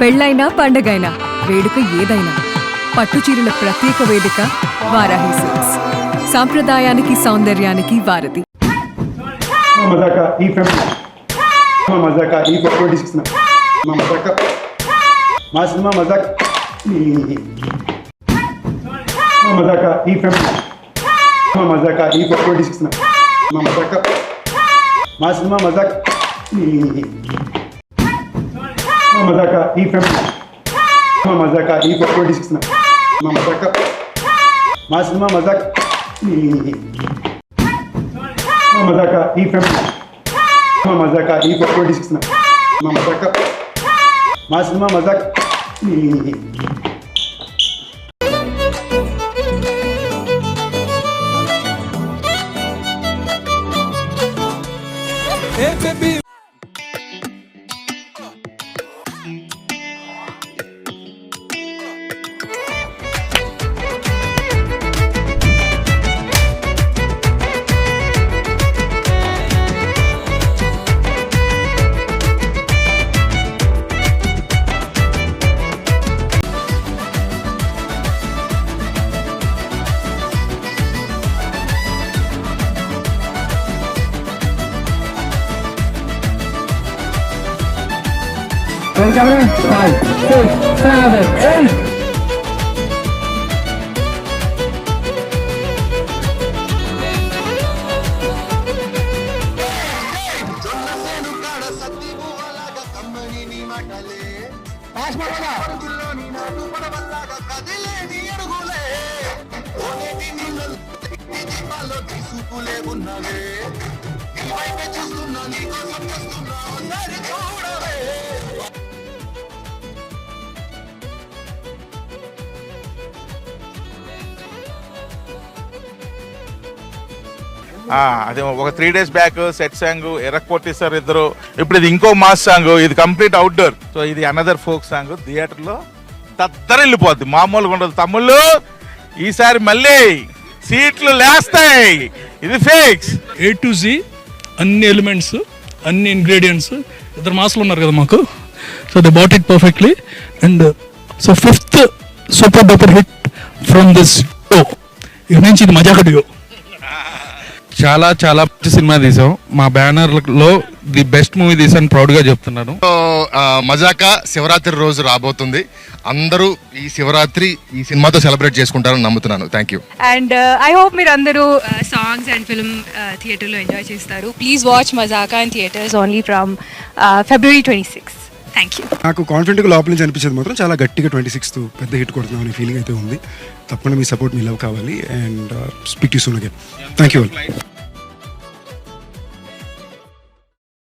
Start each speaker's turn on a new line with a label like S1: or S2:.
S1: పెళ్ళైనా పండగైనా వేడుక ఏదైనా పట్టుచీరల ప్రత్యేక వేదిక వారాహి సిల్క్స్. సాంప్రదాయానికి సౌందర్యానికి వారధి.
S2: మజాకా ఈ ఫ్యామిలీ మజాకా ఈ 26 మా మజాకా మా సినిమా మజాక్ మజాకా ఈ ఫ్యామిలీ మజాకా ఈ 26 మా మజాకా మా సినిమా మజాక్ Camera, 5, 6, 7, 8.
S3: అది ఒక 3 days బ్యాక్ సెట్ సాంగ్ ఎరక్కొట్టేసారు ఇద్దరు. ఇప్పుడు ఇది ఇంకో మాస్ సాంగ్, ఇది కంప్లీట్ అవుట్డోర్. సో ఇది అనదర్ ఫోక్ సాంగ్. థియేటర్లో తద్దరు వెళ్ళిపోద్ది, మామూలుగా ఉండదు. తమ్ముళ్ళు ఈసారి మళ్ళీ సీట్లు లేస్తాయి, ఇది ఫిక్స్.
S4: A to Z అన్ని ఎలిమెంట్స్, అన్ని ఇంగ్రీడియంట్స్ ఇద్దరు మాస్లు ఉన్నారు కదా మాకు. So they bought it perfectly. And so 5th super duper hit from this show. ఇక నుంచి ఇది మజాక డియో.
S5: చాలా చాలా మంచి సినిమా తీసాం. మా బ్యానర్ లో ది బెస్ట్ మూవీ తీసాను, ప్రౌడ్ గా చెప్తున్నాను.
S6: మజాకా శివరాత్రి రోజు రాబోతుంది. అందరూ ఈ శివరాత్రి ఈ సినిమాతో సెలబ్రేట్ చేసుకుంటారని నమ్ముతున్నాను. Thank you.
S7: And I hope మీరు అందరూ సాంగ్స్ అండ్ ఫిల్మ్ థియేటర్లో ఎంజాయ్ చేస్తారు. Please watch Mazaka in theatres only from February 26. Thank you.
S2: నాకు కాన్ఫిడెంట్గా లోపల నుంచి అనిపించేది మాత్రం చాలా గట్టిగా 26th పెద్ద హిట్ కొడుతున్నాం అనే ఫీలింగ్ అయితే ఉంది. తప్పకుండా మీ సపోర్ట్, మీ లవ్ కావాలి. And speak to you soon again. Thank you all.